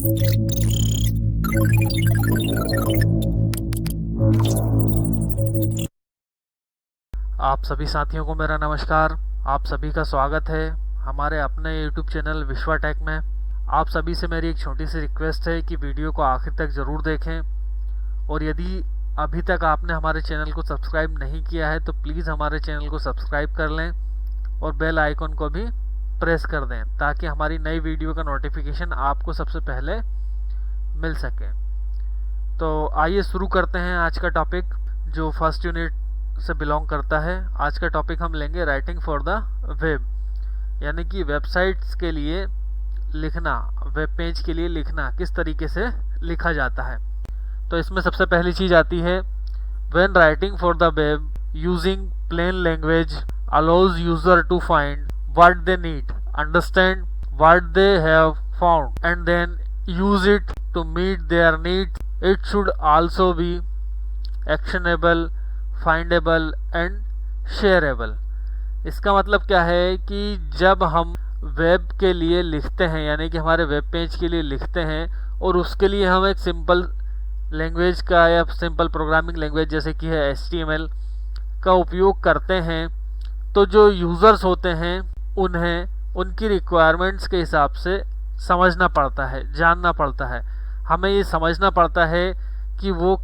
आप सभी साथियों को मेरा नमस्कार। आप सभी का स्वागत है हमारे अपने YouTube चैनल विश्वा टेक में। आप सभी से मेरी एक छोटी सी रिक्वेस्ट है कि वीडियो को आखिर तक ज़रूर देखें, और यदि अभी तक आपने हमारे चैनल को सब्सक्राइब नहीं किया है तो प्लीज़ हमारे चैनल को सब्सक्राइब कर लें और बेल आइकन को भी प्रेस कर दें, ताकि हमारी नई वीडियो का नोटिफिकेशन आपको सबसे पहले मिल सके। तो आइए शुरू करते हैं आज का टॉपिक, जो फर्स्ट यूनिट से बिलोंग करता है। आज का टॉपिक हम लेंगे राइटिंग फॉर द वेब, यानी कि वेबसाइट्स के लिए लिखना, वेब पेज के लिए लिखना किस तरीके से लिखा जाता है। तो इसमें सबसे पहली चीज़ आती है, when writing for the web using plain language allows user to find what they need, understand what they have found and then use it to meet their needs. It should also be actionable, findable and shareable. इसका मतलब क्या है कि जब हम web के लिए लिखते हैं, यानी कि हमारे वेब पेज के लिए लिखते हैं, और उसके लिए हम एक सिंपल लैंग्वेज का या सिंपल प्रोग्रामिंग लैंग्वेज जैसे कि है HTML का उपयोग करते हैं, तो जो यूज़र्स होते हैं उन्हें उनकी रिक्वायरमेंट्स के हिसाब से समझना पड़ता है, जानना पड़ता है। हमें ये समझना पड़ता है कि वो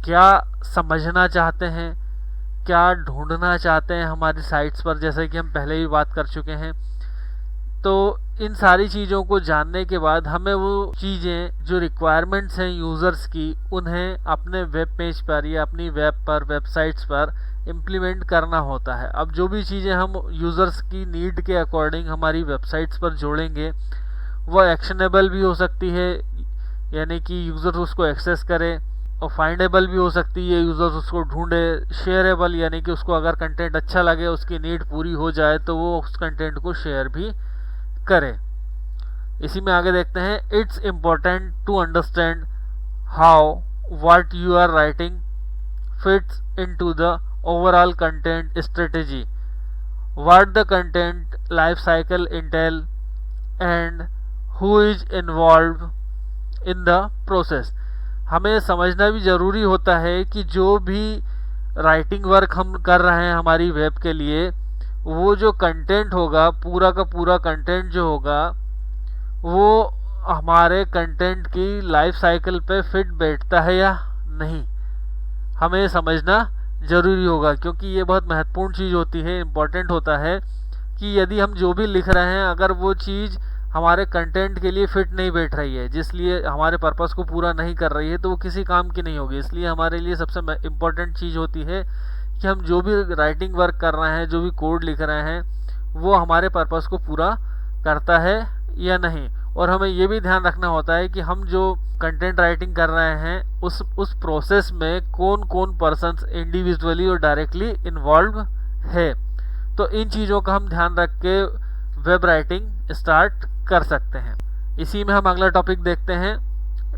क्या समझना चाहते हैं, क्या ढूंढना चाहते हैं हमारी साइट्स पर, जैसे कि हम पहले ही बात कर चुके हैं। तो इन सारी चीज़ों को जानने के बाद हमें वो चीज़ें जो रिक्वायरमेंट्स हैं यूज़र्स की, उन्हें अपने वेब पेज पर या अपनी वेब पर, वेबसाइट्स पर इम्प्लीमेंट करना होता है। अब जो भी चीज़ें हम यूज़र्स की नीड के अकॉर्डिंग हमारी वेबसाइट्स पर जोड़ेंगे, वो एक्शनेबल भी हो सकती है, यानी कि यूज़र उसको एक्सेस करे, और फाइंडेबल भी हो सकती है, यूज़र्स उसको ढूंढे, शेयरेबल यानी कि उसको अगर कंटेंट अच्छा लगे, उसकी नीड पूरी हो जाए तो वो उस कंटेंट को शेयर भी करे। इसी में आगे देखते हैं, it's important to understand how what you are writing fits into the overall content strategy, what the content life cycle entail and who is involve in the process. हमें समझना भी ज़रूरी होता है कि जो भी राइटिंग वर्क हम कर रहे हैं हमारी वेब के लिए, वो जो कंटेंट होगा, पूरा का पूरा कंटेंट जो होगा, वो हमारे कंटेंट की लाइफ साइकिल पे फिट बैठता है या नहीं, हमें समझना ज़रूरी होगा। क्योंकि ये बहुत महत्वपूर्ण चीज़ होती है, इम्पोर्टेंट होता है कि यदि हम जो भी लिख रहे हैं, अगर वो चीज़ हमारे कंटेंट के लिए फिट नहीं बैठ रही है, जिसलिए हमारे पर्पस को पूरा नहीं कर रही है, तो वो किसी काम की नहीं होगी। इसलिए हमारे लिए सबसे इम्पोर्टेंट चीज़ होती है कि हम जो भी राइटिंग वर्क कर रहे हैं, जो भी कोड लिख रहे हैं, वो हमारे पर्पस को पूरा करता है या नहीं। और हमें ये भी ध्यान रखना होता है कि हम जो कंटेंट राइटिंग कर रहे हैं, उस प्रोसेस में कौन कौन पर्सन्स इंडिविजुअली और डायरेक्टली इन्वॉल्व है। तो इन चीज़ों का हम ध्यान रख के वेब राइटिंग स्टार्ट कर सकते हैं। इसी में हम अगला टॉपिक देखते हैं,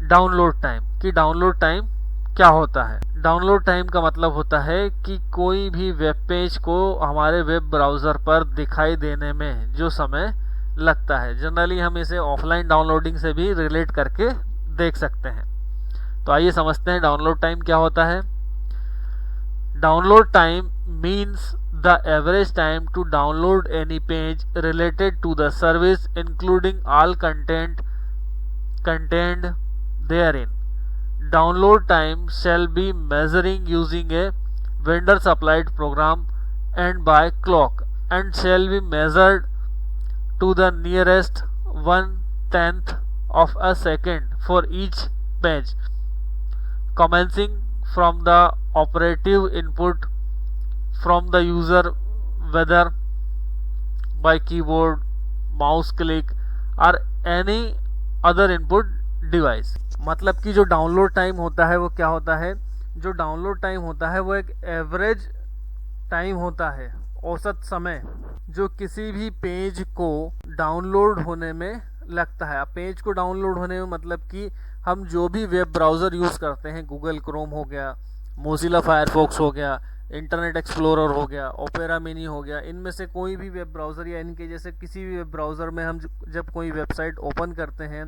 डाउनलोड टाइम, कि डाउनलोड टाइम क्या होता है। डाउनलोड टाइम का मतलब होता है कि कोई भी वेब पेज को हमारे वेब ब्राउज़र पर दिखाई देने में जो समय लगता है। जनरली हम इसे ऑफलाइन डाउनलोडिंग से भी रिलेट करके देख सकते हैं। तो आइए समझते हैं डाउनलोड टाइम क्या होता है। Download time means the average time to download any page related to the service, including all content contained therein. Download time shall be measuring using a vendor supplied program and by clock, and shall be measured to the nearest 1/10 of a second for each page, commencing from the operative input from the user, whether by keyboard, mouse click or any other input device। मतलब कि जो download time होता है वो क्या होता है, जो डाउनलोड टाइम होता है वो एक एवरेज टाइम होता है, औसत समय जो किसी भी पेज को डाउनलोड होने में लगता है। अब पेज को डाउनलोड होने में मतलब कि हम जो भी वेब ब्राउज़र यूज़ करते हैं, गूगल क्रोम हो गया, मोजिला फायरफॉक्स हो गया, इंटरनेट एक्सप्लोरर हो गया, ओपेरा मिनी हो गया, इनमें से कोई भी वेब ब्राउज़र या इनके जैसे किसी भी वेब ब्राउज़र में हम जब कोई वेबसाइट ओपन करते हैं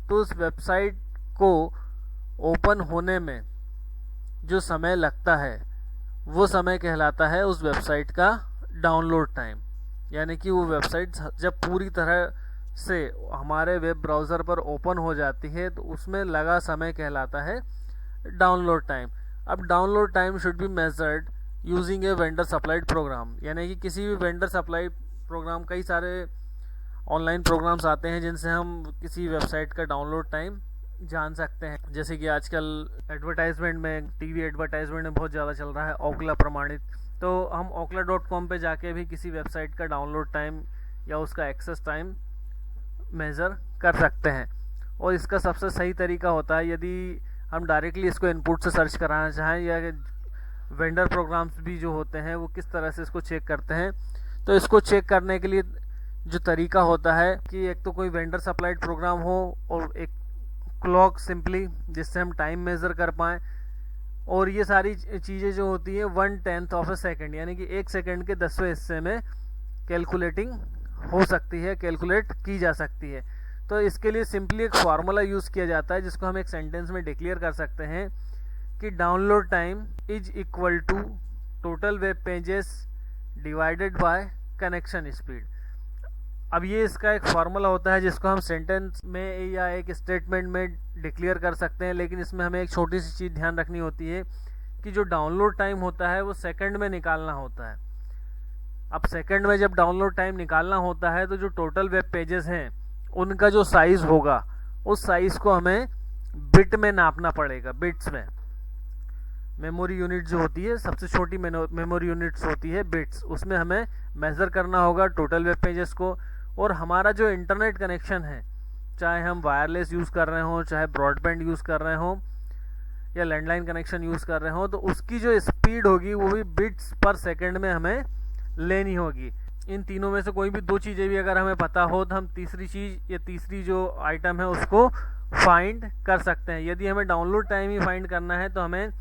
तो उस वेबसाइट को ओपन होने में जो समय लगता है वो समय कहलाता है उस वेबसाइट का डाउनलोड टाइम। यानी कि वो वेबसाइट जब पूरी तरह से हमारे वेब ब्राउज़र पर ओपन हो जाती है तो उसमें लगा समय कहलाता है डाउनलोड टाइम। अब download time should be measured using a vendor supplied program, यानी कि किसी भी वेंडर सप्लाइड प्रोग्राम, कई सारे ऑनलाइन प्रोग्राम्स आते हैं जिनसे हम किसी वेबसाइट का डाउनलोड टाइम जान सकते हैं। जैसे कि आजकल एडवर्टाइजमेंट में, टीवी एडवर्टाइजमेंट में बहुत ज़्यादा चल रहा है ओकला प्रमाणित, तो हम okla.com पे जाके भी किसी वेबसाइट का डाउनलोड टाइम या उसका एक्सेस टाइम मेज़र कर सकते हैं। और इसका सबसे सही तरीका होता है, यदि हम डायरेक्टली इसको इनपुट से सर्च कराना चाहें या वेंडर प्रोग्राम्स भी जो होते हैं वो किस तरह से इसको चेक करते हैं, तो इसको चेक करने के लिए जो तरीका होता है कि एक तो कोई वेंडर सप्लाइड प्रोग्राम हो और एक क्लॉक सिंपली, जिससे हम टाइम मेज़र कर पाएँ। और ये सारी चीज़ें जो होती है 1/10 ऑफ ए सेकेंड, यानी कि 1 सेकेंड के 10वें हिस्से में कैलकुलेटिंग हो सकती है, कैलकुलेट की जा सकती है। तो इसके लिए सिंपली एक फार्मूला यूज़ किया जाता है जिसको हम एक सेंटेंस में डिक्लेयर कर सकते हैं कि download time is equal to total web pages divided by connection speed. अब ये इसका एक फार्मूला होता है जिसको हम सेंटेंस में या एक स्टेटमेंट में डिक्लेयर कर सकते हैं, लेकिन इसमें हमें एक छोटी सी चीज़ ध्यान रखनी होती है कि जो डाउनलोड टाइम होता है वो सेकंड में निकालना होता है। अब सेकंड में जब डाउनलोड टाइम निकालना होता है तो जो टोटल वेब पेजेस हैं उनका जो साइज़ होगा उस साइज़ को हमें बिट में नापना पड़ेगा, बिट्स में। मेमोरी यूनिट जो होती है, सबसे छोटी मेमोरी यूनिट्स होती है बिट्स, उसमें हमें मेज़र करना होगा टोटल वेब पेजेस को। और हमारा जो इंटरनेट कनेक्शन है, चाहे हम वायरलेस यूज़ कर रहे हों, चाहे ब्रॉडबैंड यूज़ कर रहे हों या लैंडलाइन कनेक्शन यूज़ कर रहे हों, तो उसकी जो स्पीड होगी वो भी बिट्स पर सेकंड में हमें लेनी होगी। इन तीनों में से कोई भी 2 चीज़ें भी अगर हमें पता हो तो हम तीसरी चीज़ या तीसरी जो आइटम है उसको फाइंड कर सकते हैं। यदि हमें डाउनलोड टाइम ही फाइंड करना है तो हमें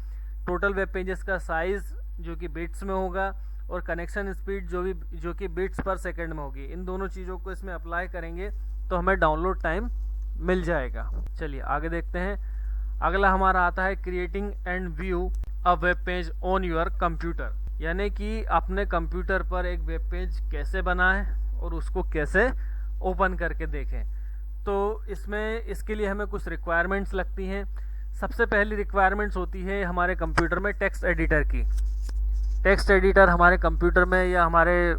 टोटल वेब पेजेस का साइज़ जो कि बिट्स में होगा और कनेक्शन स्पीड जो कि बिट्स पर सेकंड में होगी, इन दोनों चीज़ों को इसमें अप्लाई करेंगे तो हमें डाउनलोड टाइम मिल जाएगा। चलिए आगे देखते हैं। अगला हमारा आता है creating and view a web page on your computer, यानी कि अपने कंप्यूटर पर एक वेब पेज कैसे बनाएं और उसको कैसे ओपन करके देखें। तो इसके लिए हमें कुछ रिक्वायरमेंट्स लगती हैं। सबसे पहली रिक्वायरमेंट्स होती है हमारे कंप्यूटर में टेक्स्ट एडिटर की। टेक्स्ट एडिटर हमारे कंप्यूटर में या हमारे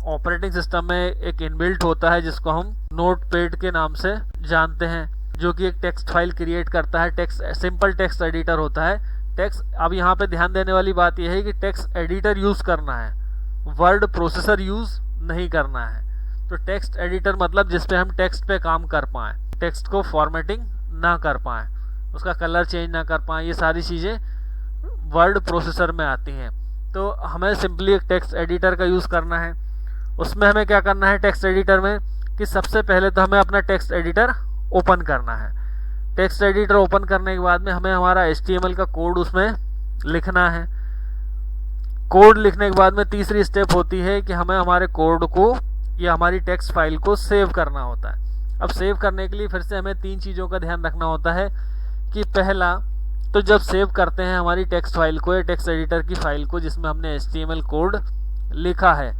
ऑपरेटिंग सिस्टम में एक इनबिल्ट होता है जिसको हम नोटपैड के नाम से जानते हैं, जो कि एक टेक्स्ट फाइल क्रिएट करता है। सिंपल टेक्स्ट एडिटर होता है। अब यहाँ पे ध्यान देने वाली बात यह है कि टेक्स्ट एडिटर यूज़ करना है, वर्ड प्रोसेसर यूज़ नहीं करना है। तो टेक्स्ट एडिटर मतलब जिस पे हम टेक्स्ट पे काम कर पाएँ, टेक्स्ट को फॉर्मेटिंग ना कर पाएँ, उसका कलर चेंज ना कर पाएँ, ये सारी चीज़ें वर्ड प्रोसेसर में आती हैं। तो हमें सिंपली एक टेक्स्ट एडिटर का यूज़ करना है। उसमें हमें क्या करना है टेक्स्ट एडिटर में कि सबसे पहले तो हमें अपना टेक्स्ट एडिटर ओपन करना है। टेक्स्ट एडिटर ओपन करने के बाद में हमें हमारा HTML का कोड उसमें लिखना है। कोड लिखने के बाद में तीसरी स्टेप होती है कि हमें हमारे कोड को या हमारी टेक्स्ट फाइल को सेव करना होता है। अब सेव करने के लिए फिर से हमें 3 चीज़ों का ध्यान रखना होता है कि पहला तो जब सेव करते हैं हमारी टेक्स्ट फाइल को या टेक्स्ट एडिटर की फाइल को जिसमें हमने HTML कोड लिखा है,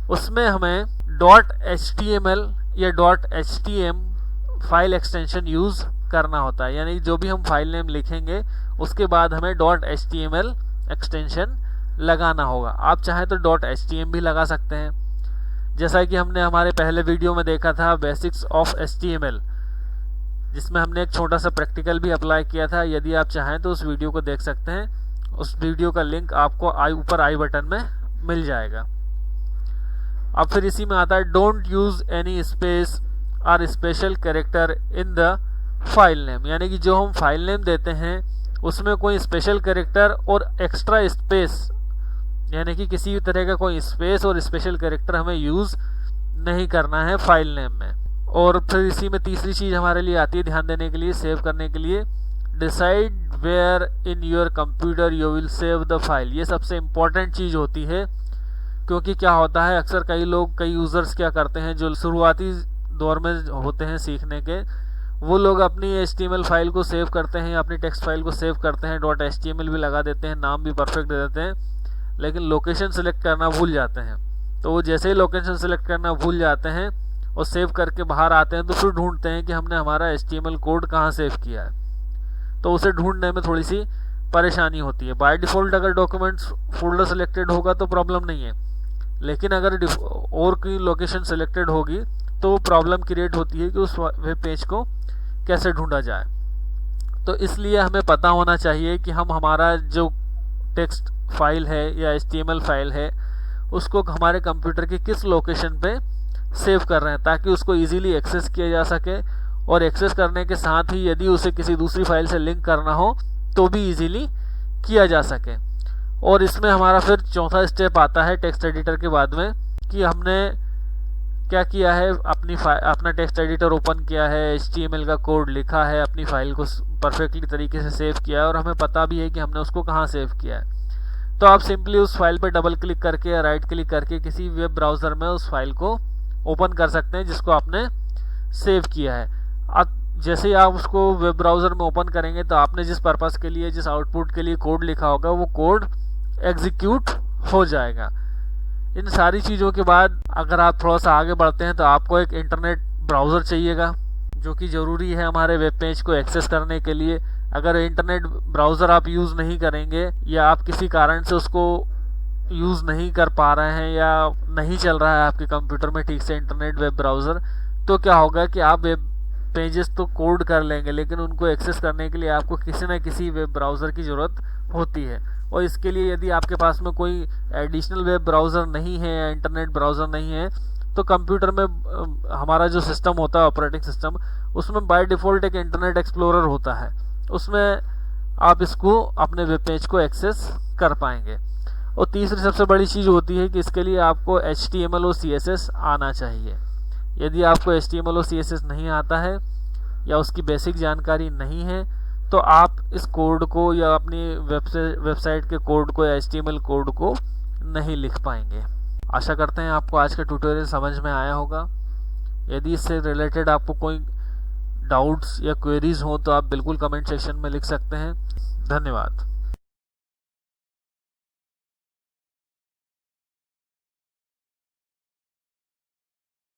उसमें हमें .html या .htm फाइल एक्सटेंशन यूज़ करना होता है। यानी जो भी हम फाइल नेम लिखेंगे उसके बाद हमें .html एक्सटेंशन लगाना होगा। आप चाहें तो .htm भी लगा सकते हैं, जैसा कि हमने हमारे पहले वीडियो में देखा था बेसिक्स ऑफ HTML, जिसमें हमने एक छोटा सा प्रैक्टिकल भी अप्लाई किया था। यदि आप चाहें तो उस वीडियो को देख सकते हैं। उस वीडियो का लिंक आपको ऊपर आई बटन में मिल जाएगा। अब फिर इसी में आता है डोंट यूज एनी स्पेस और special character in the file name, यानी कि जो हम फाइल नेम देते हैं उसमें कोई स्पेशल कैरेक्टर और एक्स्ट्रा स्पेस, यानी कि किसी भी तरह का कोई स्पेस और स्पेशल कैरेक्टर हमें यूज़ नहीं करना है फाइल नेम में। और फिर इसी में तीसरी चीज़ हमारे लिए आती है ध्यान देने के लिए, सेव करने के लिए, decide where in your computer you will save the file. ये सबसे इम्पोर्टेंट चीज़ होती है, क्योंकि क्या होता है अक्सर कई यूज़र्स क्या करते हैं जो शुरुआती दौर में होते हैं सीखने के, वो लोग अपनी HTML फाइल को सेव करते हैं, अपनी टेक्स्ट फाइल को सेव करते हैं, .html भी लगा देते हैं, नाम भी परफेक्ट दे देते हैं, लेकिन लोकेशन सेलेक्ट करना भूल जाते हैं। तो वो जैसे ही लोकेशन सेलेक्ट करना भूल जाते हैं और सेव करके बाहर आते हैं तो फिर ढूंढते हैं कि हमने हमारा HTML कोड कहाँ सेव किया है, तो उसे ढूंढने में थोड़ी सी परेशानी होती है। बाय डिफ़ॉल्ट अगर डॉक्यूमेंट्स फोल्डर सेलेक्टेड होगा तो प्रॉब्लम नहीं है, लेकिन अगर और की लोकेशन सेलेक्टेड होगी तो प्रॉब्लम क्रिएट होती है कि उस वेब पेज को कैसे ढूंढा जाए। तो इसलिए हमें पता होना चाहिए कि हम हमारा जो टेक्स्ट फाइल है या HTML फाइल है उसको हमारे कंप्यूटर के किस लोकेशन पे सेव कर रहे हैं, ताकि उसको इजीली एक्सेस किया जा सके, और एक्सेस करने के साथ ही यदि उसे किसी दूसरी फाइल से लिंक करना हो तो भी इजीली किया जा सके। और इसमें हमारा फिर चौथा स्टेप आता है टेक्स्ट एडिटर के बाद में, कि हमने क्या किया है, अपना टेक्स्ट एडिटर ओपन किया है, HTML का कोड लिखा है, अपनी फाइल को परफेक्टली तरीके से सेव किया है और हमें पता भी है कि हमने उसको कहाँ सेव किया है। तो आप सिंपली उस फाइल पर डबल क्लिक करके या राइट क्लिक करके किसी वेब ब्राउज़र में उस फाइल को ओपन कर सकते हैं जिसको आपने सेव किया है। अब जैसे ही आप उसको वेब ब्राउज़र में ओपन करेंगे तो आपने जिस पर्पस के लिए, जिस आउटपुट के लिए कोड लिखा होगा वो कोड एग्जीक्यूट हो जाएगा। इन सारी चीज़ों के बाद अगर आप थोड़ा सा आगे बढ़ते हैं तो आपको एक इंटरनेट ब्राउज़र चाहिएगा, जो कि ज़रूरी है हमारे वेब पेज को एक्सेस करने के लिए। अगर इंटरनेट ब्राउज़र आप यूज़ नहीं करेंगे या आप किसी कारण से उसको यूज़ नहीं कर पा रहे हैं या नहीं चल रहा है आपके कंप्यूटर में ठीक से इंटरनेट वेब ब्राउज़र, तो क्या होगा कि आप वेब पेजेस तो कोड कर लेंगे, लेकिन उनको एक्सेस करने के लिए आपको किसी न किसी वेब ब्राउज़र की ज़रूरत होती है। और इसके लिए यदि आपके पास में कोई एडिशनल वेब ब्राउज़र नहीं है या इंटरनेट ब्राउज़र नहीं है, तो कंप्यूटर में हमारा जो सिस्टम होता है, ऑपरेटिंग सिस्टम, उसमें बाय डिफ़ॉल्ट एक इंटरनेट एक्सप्लोरर होता है, उसमें आप इसको अपने वेब पेज को एक्सेस कर पाएंगे। और तीसरी सबसे बड़ी चीज़ होती है कि इसके लिए आपको HTML और CSS आना चाहिए। यदि आपको HTML और CSS नहीं आता है या उसकी बेसिक जानकारी नहीं है तो आप इस कोड को या अपनी वेबसाइट के कोड को या HTML कोड को नहीं लिख पाएंगे। आशा करते हैं आपको आज का ट्यूटोरियल समझ में आया होगा। यदि इससे रिलेटेड आपको कोई डाउट्स या क्वेरीज हो तो आप बिल्कुल कमेंट सेक्शन में लिख सकते हैं। धन्यवाद।